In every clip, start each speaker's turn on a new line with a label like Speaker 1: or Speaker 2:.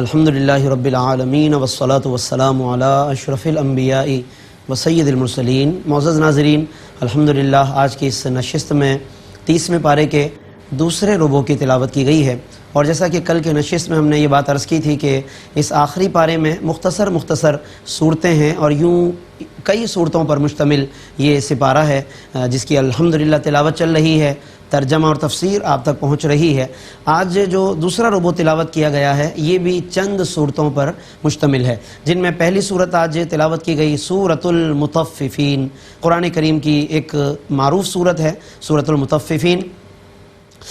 Speaker 1: الحمدللہ رب العالمین والصلاة والسلام علی اشرف الانبیاء وسید المرسلین۔ معزز ناظرین، الحمدللہ آج کی اس نشست میں 30ویں پارے کے دوسرے ربع کی تلاوت کی گئی ہے، اور جیسا کہ کل کے نشست میں ہم نے یہ بات عرض کی تھی کہ اس آخری پارے میں مختصر صورتیں ہیں، اور یوں کئی صورتوں پر مشتمل یہ سپارہ ہے جس کی الحمدللہ تلاوت چل رہی ہے، ترجمہ اور تفسیر آپ تک پہنچ رہی ہے۔ آج جو دوسرا ربع تلاوت کیا گیا ہے یہ بھی چند صورتوں پر مشتمل ہے، جن میں پہلی صورت آج تلاوت کی گئی سورۃ المطففین، قرآن کریم کی ایک معروف صورت ہے سورۃ المطففین،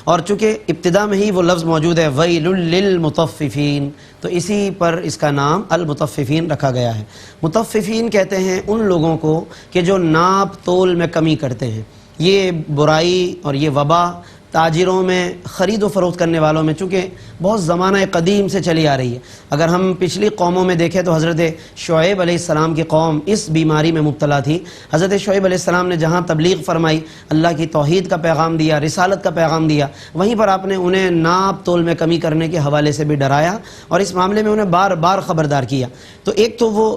Speaker 1: اور چونکہ ابتدا میں ہی وہ لفظ موجود ہے ویل للمطففین، تو اسی پر اس کا نام المطففین رکھا گیا ہے۔ مطففین کہتے ہیں ان لوگوں کو کہ جو ناپ تول میں کمی کرتے ہیں۔ یہ برائی اور یہ وبا تاجروں میں، خرید و فروخت کرنے والوں میں چونکہ بہت زمانہ قدیم سے چلی آ رہی ہے۔ اگر ہم پچھلی قوموں میں دیکھیں تو حضرت شعیب علیہ السلام کی قوم اس بیماری میں مبتلا تھی۔ حضرت شعیب علیہ السلام نے جہاں تبلیغ فرمائی، اللہ کی توحید کا پیغام دیا، رسالت کا پیغام دیا، وہیں پر آپ نے انہیں ناپ تول میں کمی کرنے کے حوالے سے بھی ڈرایا اور اس معاملے میں انہیں بار بار خبردار کیا۔ تو ایک تو وہ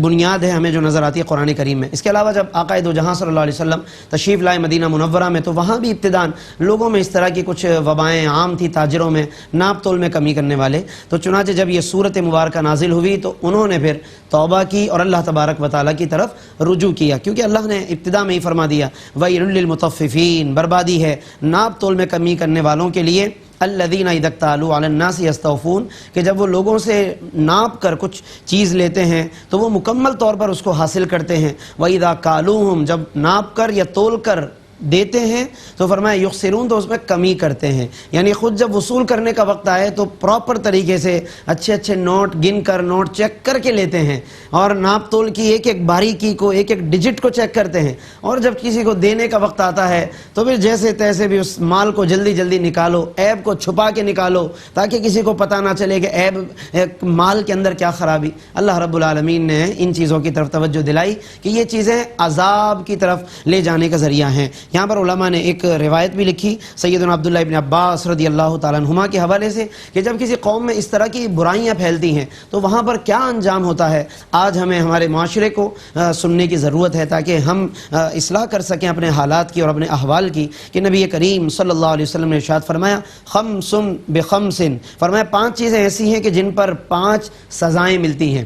Speaker 1: بنیاد ہے ہمیں جو نظر آتی ہے قرآن کریم میں۔ اس کے علاوہ جب آقا دو جہاں صلی اللہ علیہ وسلم تشریف لائے مدینہ منورہ میں، تو وہاں بھی ابتداً لوگوں میں اس طرح کی کچھ وبائیں عام تھی، تاجروں میں ناپ تول میں کمی کرنے والے۔ تو چنانچہ جب یہ صورت مبارکہ نازل ہوئی تو انہوں نے پھر توبہ کی اور اللہ تبارک و تعالیٰ کی طرف رجوع کیا، کیونکہ اللہ نے ابتدا میں ہی فرما دیا ویل للمطففین، بربادی ہے ناپ تول میں کمی کرنے والوں کے لیے، الذین اذا اکتالوا علی الناس یستوفون، کہ جب وہ لوگوں سے ناپ کر کچھ چیز لیتے ہیں تو وہ مکمل طور پر اس کو حاصل کرتے ہیں، وَإِذَا كَالُوهُمْ، جب ناپ کر یا تول کر دیتے ہیں تو فرمایا یخسرون، تو اس میں کمی کرتے ہیں، یعنی خود جب وصول کرنے کا وقت آئے تو پراپر طریقے سے اچھے نوٹ گن کر، نوٹ چیک کر کے لیتے ہیں، اور ناپ تول کی ایک ایک باریکی کو، ایک ایک ڈیجٹ کو چیک کرتے ہیں، اور جب کسی کو دینے کا وقت آتا ہے تو پھر جیسے تیسے بھی اس مال کو جلدی نکالو، عیب کو چھپا کے نکالو تاکہ کسی کو پتہ نہ چلے کہ عیب مال کے اندر کیا خرابی۔ اللہ رب العالمین نے ان چیزوں کی طرف توجہ دلائی کہ یہ چیزیں عذاب کی طرف لے جانے کا ذریعہ ہیں۔ یہاں پر علماء نے ایک روایت بھی لکھی سیدنا عبداللہ ابن عباس رضی اللہ تعالیٰ عنہما کے حوالے سے کہ جب کسی قوم میں اس طرح کی برائیاں پھیلتی ہیں تو وہاں پر کیا انجام ہوتا ہے، آج ہمیں ہمارے معاشرے کو سننے کی ضرورت ہے تاکہ ہم اصلاح کر سکیں اپنے حالات کی اور اپنے احوال کی۔ کہ نبی کریم صلی اللہ علیہ وسلم نے ارشاد فرمایا خمس بخمس، فرمایا 5 چیزیں ایسی ہیں کہ جن پر 5 سزائیں ملتی ہیں،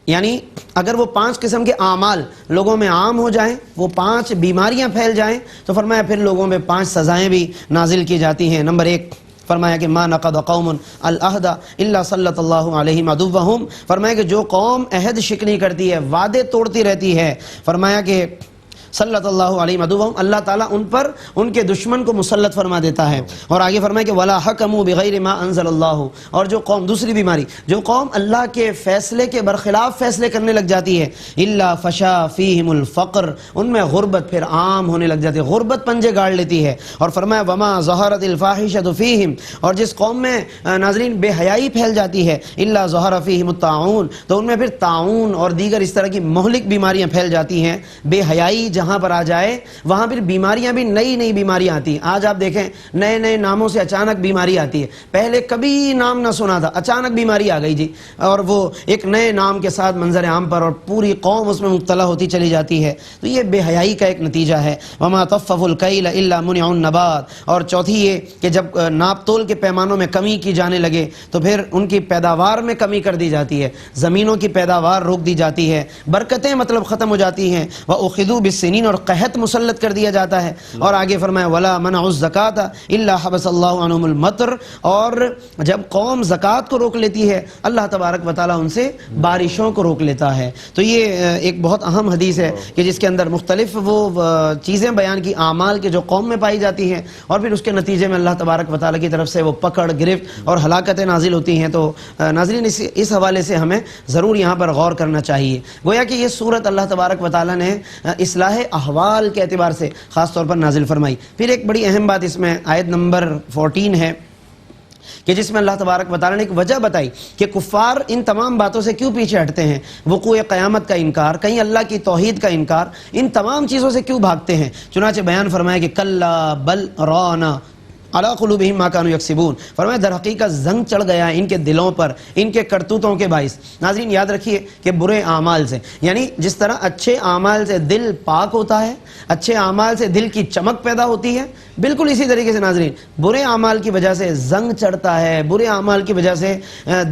Speaker 1: یعنی اگر وہ 5 قسم کے اعمال لوگوں میں عام ہو جائیں، وہ 5 بیماریاں پھیل جائیں، تو فرمایا پھر لوگوں میں 5 سزائیں بھی نازل کی جاتی ہیں۔ نمبر 1 فرمایا کہ ما نقض قوم العہد الا سلط اللہ علیہم عدوہم، فرمایا کہ جو قوم عہد شکنی کرتی ہے، وعدے توڑتی رہتی ہے، فرمایا کہ صلت اللہ علیہم عدوہم، اللہ تعالیٰ ان پر ان کے دشمن کو مسلط فرما دیتا ہے۔ اور آگے فرمایا کہ ولا حکموا بغیر ما انزل اللہ، اور جو قوم، دوسری بیماری، جو قوم اللہ کے فیصلے کے برخلاف فیصلے کرنے لگ جاتی ہے، الا فشا فیہم الفقر، ان میں غربت پھر عام ہونے لگ جاتی ہے، غربت پنجے گاڑ لیتی ہے۔ اور فرمایا وما ظہرت الفاحشۃ فیہم، اور جس قوم میں ناظرین بے حیائی پھیل جاتی ہے، الا ظہر فیہم الطاعون، تو ان میں پھر طاعون اور دیگر اس طرح کی مہلک بیماریاں پھیل جاتی ہیں۔ بے حیائی جہاں پر آ جائے وہاں پھر بیماریاں بھی نئی بیماریاں آتی ہیں۔ آج آپ دیکھیں نئے ناموں سے اچانک بیماری آتی ہے، پہلے کبھی نام نہ سنا تھا، اچانک بیماری آ گئی جی، اور وہ ایک نئے نام کے ساتھ منظر عام پر، اور پوری قوم اس میں مبتلا ہوتی چلی جاتی ہے۔ تو یہ بے حیائی کا ایک نتیجہ ہے۔ وما طففوا الکیل الا منع النبات، اور چوتھی یہ کہ جب ناپ تول کے پیمانوں میں کمی کی جانے لگے تو پھر ان کی پیداوار میں کمی کر دی جاتی ہے، زمینوں کی پیداوار روک دی جاتی ہے، برکتیں مطلب ختم ہو جاتی ہیں، وَأُخِذُوا بِالسِّنِينَ، اور قحط مسلط کر دیا جاتا ہے۔ اور آگے فرمایا ولا منعوا الزکاۃ الا حبس اللہ عنہم المطر، اور جب قوم زکوٰۃ کو روک لیتی ہے اللہ تبارک و تعالیٰ ان سے بارشوں کو روک لیتا ہے۔ تو یہ ایک بہت اہم حدیث ہے کہ جس کے اندر مختلف وہ چیزیں بیان کی، اعمال کے جو قوم میں پائی جاتی ہیں، اور پھر اس کے نتیجے میں اللہ تبارک و تعالیٰ کی طرف سے وہ پکڑ، گرفت اور ہلاکتیں نازل ہوتی ہیں۔ تو ناظرین اس حوالے سے ہمیں ضرور یہاں پر غور کرنا چاہیے۔ گویا کہ یہ صورت اللہ تبارک و تعالیٰ نے اصلاح احوال کے اعتبار سے خاص طور پر نازل فرمائی۔ پھر ایک بڑی اہم بات اس میں آیت نمبر 14 ہے کہ جس میں اللہ تبارک و تعالیٰ نے ایک وجہ بتائی کہ کفار ان تمام باتوں سے کیوں پیچھے ہٹتے ہیں، وقوع قیامت کا انکار، کہیں اللہ کی توحید کا انکار، ان تمام چیزوں سے کیوں بھاگتے ہیں۔ چنانچہ بیان فرمایا کہ کلا بل رانا علی قلوبہم ما کانوا یکسبون، فرمایا در حقیقت زنگ چڑھ گیا ہے ان کے دلوں پر ان کے کرتوتوں کے باعث۔ ناظرین یاد رکھیے کہ برے اعمال سے، یعنی جس طرح اچھے اعمال سے دل پاک ہوتا ہے، اچھے اعمال سے دل کی چمک پیدا ہوتی ہے، بالکل اسی طریقے سے ناظرین برے اعمال کی وجہ سے زنگ چڑھتا ہے، برے اعمال کی وجہ سے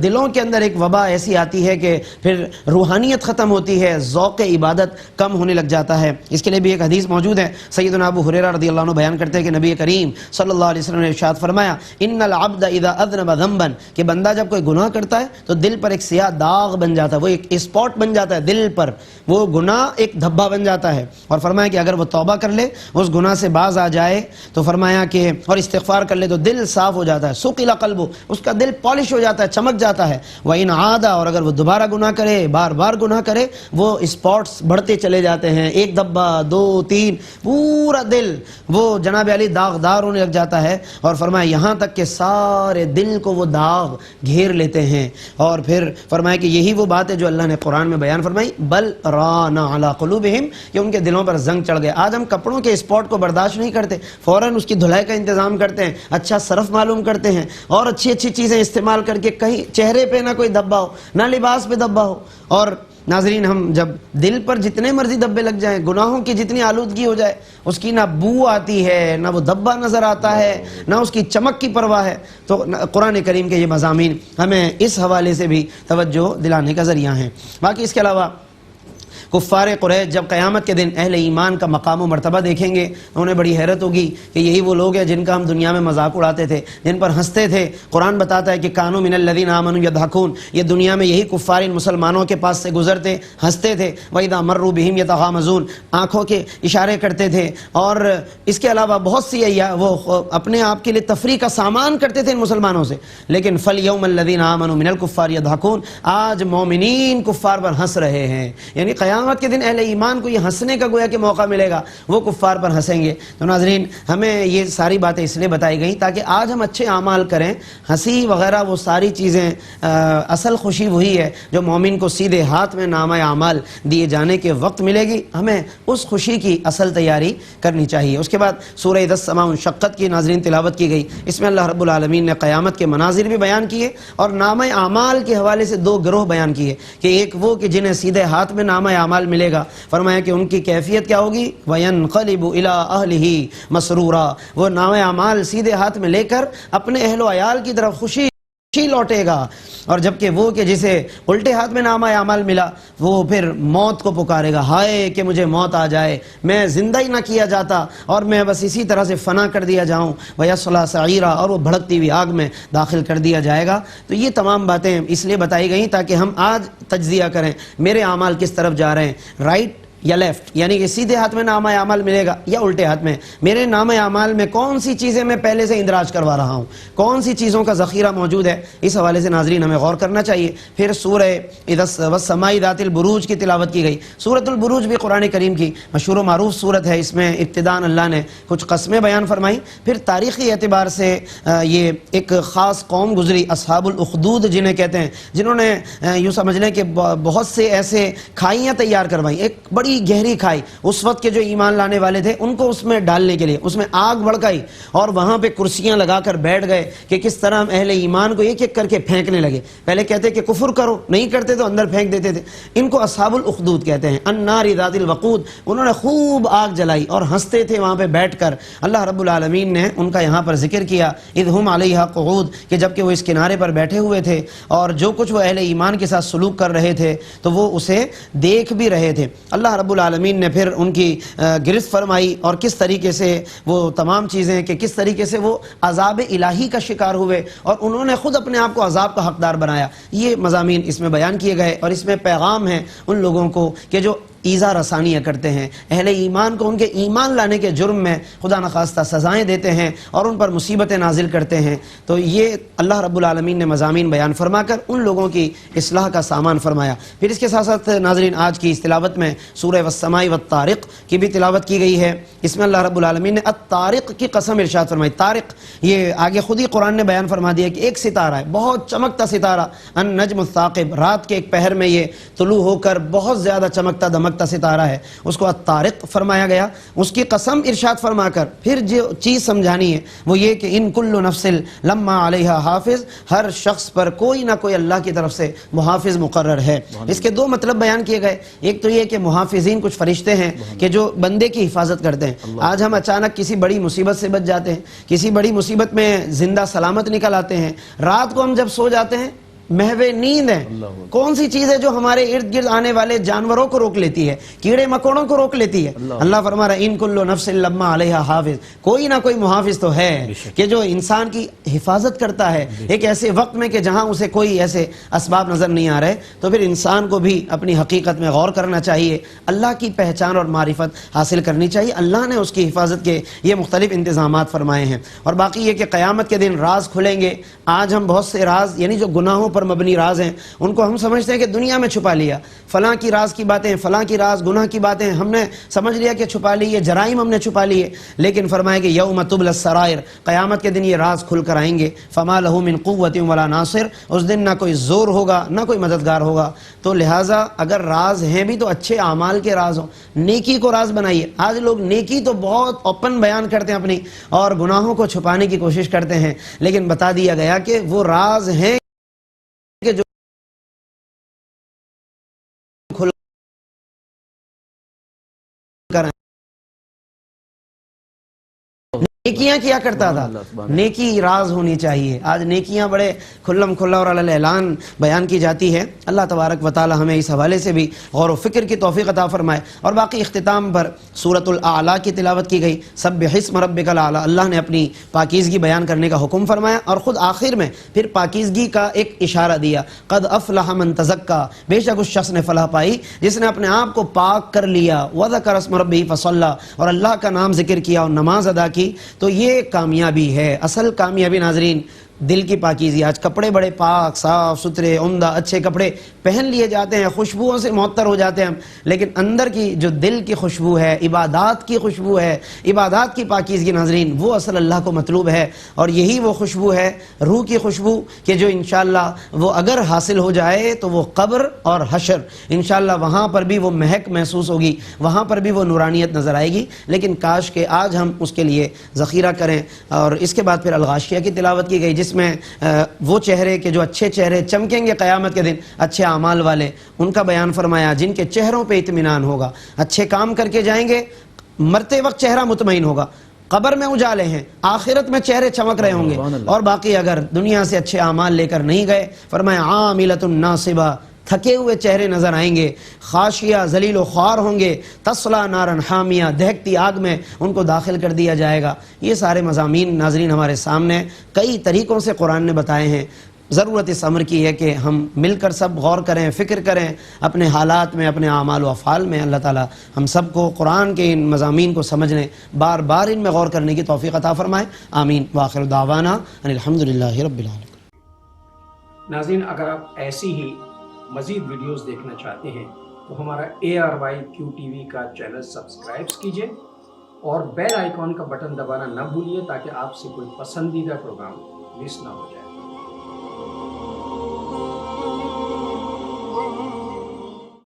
Speaker 1: دلوں کے اندر ایک وبا ایسی آتی ہے کہ پھر روحانیت ختم ہوتی ہے، ذوق عبادت کم ہونے لگ جاتا ہے۔ اس کے لیے بھی ایک حدیث موجود ہے، سیدنا ابو ہریرہ رضی اللہ عنہ بیان کرتے ہیں کہ نبی کریم صلی اللہ علیہ وسلم نے ارشاد فرمایا ان العبد اذا اذنب ذنبا، کہ بندہ جب کوئی گناہ کرتا ہے تو دل پر ایک سیاہ داغ بن جاتا ہے، وہ ایک اسپاٹ بن جاتا ہے دل پر، وہ گناہ ایک دھبا بن جاتا ہے، اور فرمایا کہ اگر وہ توبہ کر لے اس گناہ سے باز آ جائے تو فرمایا کہ اور استغفار کر لے تو دل صاف ہو جاتا ہے، سقل قلبہ، اس کا دل پالش ہو جاتا ہے، چمک جاتا ہے، وَإِنْ عَادَ، اور اگر وہ دوبارہ گناہ کرے، بار بار گناہ کرے، وہ اسپاٹس بڑھتے چلے جاتے ہیں، ایک دھبا، دو، تین، پورا دل وہ جناب علی داغدار ہونے لگ جاتا ہے، اور فرمایا یہاں تک کہ سارے دل کو وہ داغ گھیر لیتے ہیں، اور پھر فرمایا کہ یہی وہ بات ہے جو اللہ نے قرآن میں بیان فرمائی بل ران علی قلوبہم، کہ ان کے دلوں پر زنگ چڑھ گیا۔ آج ہم کپڑوں کے اسپاٹ کو برداشت نہیں کرتے، فوراً اس کی دھلائی کا انتظام کرتے ہیں، اچھا صرف معلوم کرتے ہیں اور اچھی اچھی چیزیں استعمال کر کے کہیں چہرے پہ نہ کوئی دھبا ہو، نہ لباس پہ دھبا ہو، اور ناظرین ہم جب دل پر جتنے مرضی دھبے لگ جائیں، گناہوں کی جتنی آلودگی ہو جائے، اس کی نہ بو آتی ہے، نہ وہ دھبا نظر آتا ہے، نہ اس کی چمک کی پرواہ ہے۔ تو قرآن کریم کے یہ مضامین ہمیں اس حوالے سے بھی توجہ دلانے کا ذریعہ ہیں۔ باقی اس کے علاوہ کفار قریش جب قیامت کے دن اہل ایمان کا مقام و مرتبہ دیکھیں گے تو انہیں بڑی حیرت ہوگی کہ یہی وہ لوگ ہیں جن کا ہم دنیا میں مذاق اڑاتے تھے، جن پر ہنستے تھے۔ قرآن بتاتا ہے کہ کانوا من الذین آمنوا یضحکون، یہ دنیا میں یہی کفار ان مسلمانوں کے پاس سے گزرتے، ہنستے تھے، وَإِذَا مَرُّوا بِهِمْ يَتَغَامَزُونَ، آنکھوں کے اشارے کرتے تھے، اور اس کے علاوہ بہت سی وہ اپنے آپ کے لیے تفریح کا سامان کرتے تھے ان مسلمانوں سے۔ لیکن فَالْيَوْمَ الَّذِينَ آمَنُوا مِنَ الْكُفَّارِ يَضْحَكُونَ، آج مومنین کفار پر ہنس رہے ہیں، یعنی قیامت کے دن اہل ایمان کو یہ ہنسنے کا گویا کہ موقع ملے گا، وہ کفار پر ہنسیں گے۔ تو ناظرین ہمیں یہ ساری باتیں اس لیے بتائی گئیں تاکہ آج ہم اچھے اعمال کریں، ہنسی وغیرہ وہ ساری چیزیں، اصل خوشی وہی ہے جو مومن کو سیدھے ہاتھ میں نامہ اعمال دیے جانے کے وقت ملے گی، ہمیں اس خوشی کی اصل تیاری کرنی چاہیے۔ اس کے بعد سورہ اذا السماء انشقت کی ناظرین تلاوت کی گئی، اس میں اللہ رب العالمین نے قیامت کے مناظر بھی بیان کیے اور نامہ اعمال کے حوالے سے دو گروہ بیان کیے کہ ایک وہ کہ جنہیں سیدھے ہاتھ میں نامہ اعمال ملے گا، فرمایا کہ ان کی کیفیت کیا ہوگی، وَيَنْقَلِبُ إِلَىٰ أَهْلِهِ مَسْرُورًا، وہ نامہ اعمال سیدھے ہاتھ میں لے کر اپنے اہل و عیال کی طرف خوشی لوٹے گا، اور جبکہ وہ کہ جسے الٹے ہاتھ میں نامہ اعمال ملا وہ پھر موت کو پکارے گا، ہائے کہ مجھے موت آ جائے، میں زندہ ہی نہ کیا جاتا اور میں بس اسی طرح سے فنا کر دیا جاؤں، وَيَصْلَىٰ سَعِيرًا، اور وہ بھڑکتی ہوئی آگ میں داخل کر دیا جائے گا۔ تو یہ تمام باتیں اس لیے بتائی گئیں تاکہ ہم آج تجزیہ کریں میرے اعمال کس طرف جا رہے ہیں، رائٹ یا لیفٹ، یعنی کہ سیدھے ہاتھ میں نامہ اعمال ملے گا یا الٹے ہاتھ میں، میرے نامہ اعمال میں کون سی چیزیں میں پہلے سے اندراج کروا رہا ہوں، کون سی چیزوں کا ذخیرہ موجود ہے، اس حوالے سے ناظرین ہمیں غور کرنا چاہیے۔ پھر سورہ والسماء ذات البروج کی تلاوت کی گئی۔ سورۃ البروج بھی قرآن کریم کی مشہور و معروف سورت ہے، اس میں ابتداءً اللہ نے کچھ قسمیں بیان فرمائی، پھر تاریخی اعتبار سے یہ ایک خاص قوم گزری، اصحاب الاخدود جنہیں کہتے ہیں، جنہوں نے یوں سمجھ لیں کہ بہت سے ایسے کھائیاں تیار کروائیں، ایک بڑی گہری کھائی، اس وقت کے جو ایمان لانے والے تھے ان کو اس میں ڈالنے کے لیے، اس میں آگ بھڑکائی اور وہاں پہ کرسیاں لگا کر بیٹھ گئے کہ کس طرح ہم اہل ایمان کو ایک ایک کر کے پھینکنے لگے۔ پہلے کہتے کہ کفر کرو، نہیں کرتے تو اندر پھینک دیتے تھے۔ ان کو اصحاب الاخدود کہتے ہیں، النار ذات الوقود، انہوں نے خوب آگ جلائی اور ہنستے تھے وہاں پہ بیٹھ کر۔ اللہ رب العالمین نے ان کا یہاں پر ذکر کیا، اذ ہم علیہا قعود، کہ جبکہ وہ اس کنارے پر بیٹھے ہوئے تھے اور جو کچھ وہ اہل ایمان کے ساتھ سلوک کر رہے تھے تو وہ اسے دیکھ بھی رہے تھے۔ اللہ رب العالمین نے پھر ان کی گرفت فرمائی اور کس طریقے سے وہ تمام چیزیں کہ کس طریقے سے وہ عذاب الہی کا شکار ہوئے اور انہوں نے خود اپنے آپ کو عذاب کا حقدار بنایا۔ یہ مضامین اس میں بیان کیے گئے اور اس میں پیغام ہے ان لوگوں کو کہ جو ایذا رسانیاں کرتے ہیں اہل ایمان کو، ان کے ایمان لانے کے جرم میں خدا نخواستہ سزائیں دیتے ہیں اور ان پر مصیبتیں نازل کرتے ہیں۔ تو یہ اللہ رب العالمین نے مضامین بیان فرما کر ان لوگوں کی اصلاح کا سامان فرمایا۔ پھر اس کے ساتھ ساتھ ناظرین آج کی اس تلاوت میں سورہ والسماء والطارق کی بھی تلاوت کی گئی ہے۔ اس میں اللہ رب العالمین نے الطارق کی قسم ارشاد فرمائی۔ طارق یہ آگے خود ہی قرآن نے بیان فرما دیا کہ ایک ستارہ ہے، بہت چمکتا ستارہ، النجم الثاقب، رات کے ایک پہر میں یہ طلوع ہو کر بہت زیادہ چمکتا دمکتا چمکتا ستارہ ہے اس کو الطارق فرمایا گیا. اس کی قسم ارشاد فرما کر پھر جو چیز سمجھانی ہے وہ یہ کہ ان کل نفس لما علیہا حافظ، ہر شخص پر کوئی نہ کوئی اللہ کی طرف سے محافظ مقرر ہے. اس کے دو مطلب بیان کیے گئے. ایک تو یہ کہ محافظین کچھ فرشتے ہیں کہ جو بندے کی حفاظت کرتے ہیں. آج ہم اچانک کسی بڑی مصیبت سے بچ جاتے ہیں، کسی بڑی مصیبت میں زندہ سلامت نکل آتے ہیں. رات کو ہم جب سو جاتے ہیں محو نیند ہے. کون سی چیز ہے جو ہمارے ارد گرد آنے والے جانوروں کو روک لیتی ہے، کیڑے مکوڑوں کو روک لیتی ہے؟ اللہ فرما رہا ہے ان کل نفس لما علیہا حافظ، کوئی نہ کوئی محافظ تو ہے کہ جو انسان کی حفاظت کرتا ہے ایک ایسے وقت میں کہ جہاں اسے کوئی ایسے اسباب نظر نہیں آ رہے. تو پھر انسان کو بھی اپنی حقیقت میں غور کرنا چاہیے، اللہ کی پہچان اور معرفت حاصل کرنی چاہیے. اللہ نے اس کی حفاظت کے یہ مختلف انتظامات فرمائے ہیں. اور باقی یہ کہ قیامت کے دن راز کھلیں گے. آج ہم بہت سے راز یعنی جو گناہوں پر مبنی راز ہیں ان کو ہم سمجھتے ہیں کہ دنیا میں چھپا لیا، فلاں کی راز کی باتیں، فلاں کی راز گناہ کی باتیں ہم نے سمجھ لیا کہ چھپا لی، یہ جرائم ہم نے چھپا لیے. لیکن فرمایا کہ یوم تبلی السرائر، قیامت کے دن یہ راز کھل کر آئیں گے. فما لہ من قوت ولا ناصر، اس دن نہ کوئی زور ہوگا نہ کوئی مددگار ہوگا. تو لہٰذا اگر راز ہیں بھی تو اچھے اعمال کے راز ہوں، نیکی کو راز بنائیے. آج لوگ نیکی تو بہت اوپن بیان کرتے ہیں اپنی اور گناہوں کو چھپانے کی کوشش کرتے ہیں، لیکن بتا دیا گیا کہ وہ راز ہیں کہ جو کھل کر نیکیاں کیا کرتا تھا. نیکی راز ہونی چاہیے. آج نیکیاں بڑے کھلم کھلا اور علی الاعلان بیان کی جاتی ہے. اللہ تبارک و تعالی ہمیں اس حوالے سے بھی غور و فکر کی توفیق عطا فرمائے. اور باقی اختتام پر سورۃ الاعلیٰ کی تلاوت کی گئی. سبح اسم ربک الاعلیٰ، اللہ نے اپنی پاکیزگی بیان کرنے کا حکم فرمایا اور خود آخر میں پھر پاکیزگی کا ایک اشارہ دیا. قد افلح من تزکا، بے شک اس شخص نے فلاح پائی جس نے اپنے آپ کو پاک کر لیا. وذکر اسم ربہ فصلی، اور اللہ کا نام ذکر کیا اور نماز ادا کی. تو یہ کامیابی ہے. اصل کامیابی ناظرین دل کی پاکیزی. آج کپڑے بڑے پاک صاف ستھرے عمدہ اچھے کپڑے پہن لیے جاتے ہیں، خوشبوؤں سے معطر ہو جاتے ہیں ہم، لیکن اندر کی جو دل کی خوشبو ہے، عبادات کی خوشبو ہے، عبادات کی پاکیزگی ناظرین، وہ اصل اللہ کو مطلوب ہے. اور یہی وہ خوشبو ہے، روح کی خوشبو، کہ جو انشاءاللہ وہ اگر حاصل ہو جائے تو وہ قبر اور حشر انشاءاللہ وہاں پر بھی وہ مہک محسوس ہوگی، وہاں پر بھی وہ نورانیت نظر آئے گی. لیکن کاش کہ آج ہم اس کے لیے ذخیرہ کریں. اور اس کے بعد پھر الغاشیہ کی تلاوت کی گئی جس میں وہ چہرے کے جو اچھے چہرے چمکیں گے قیامت کے دن، اچھے اعمال والے، ان کا بیان فرمایا جن کے چہروں پہ اطمینان ہوگا، اچھے کام کر کے جائیں گے، مرتے وقت چہرہ مطمئن ہوگا. قبر میں اجالے ہیں، آخرت میں چہرے چمک رہے ہوں گے. اور باقی اگر دنیا سے اچھے اعمال لے کر نہیں گئے، فرمایا عاملۃ ناصبہ، تھکے ہوئے چہرے نظر آئیں گے، خاشیہ ذلیل و خوار ہوں گے. تصلا نارا حامیہ، دہکتی آگ میں ان کو داخل کر دیا جائے گا. یہ سارے مضامین ناظرین ہمارے سامنے کئی طریقوں سے قرآن نے بتائے ہیں. ضرورت اس امر کی ہے کہ ہم مل کر سب غور کریں، فکر کریں اپنے حالات میں، اپنے اعمال و افعال میں. اللہ تعالی ہم سب کو قرآن کے ان مضامین کو سمجھنے، بار بار ان میں غور کرنے کی توفیق عطا فرمائے. آمین. وآخر دعوانا ان الحمدللہ رب العالمین.
Speaker 2: ناظرین، اگر آپ ایسی ہی مزید ویڈیوز دیکھنا چاہتے ہیں تو ہمارا ARYQTV کا چینل سبسکرائب کیجئے اور بیل آئیکن کا بٹن دبانا نہ بھولیے تاکہ آپ سے کوئی پسندیدہ پروگرام مس نہ ہو جائے.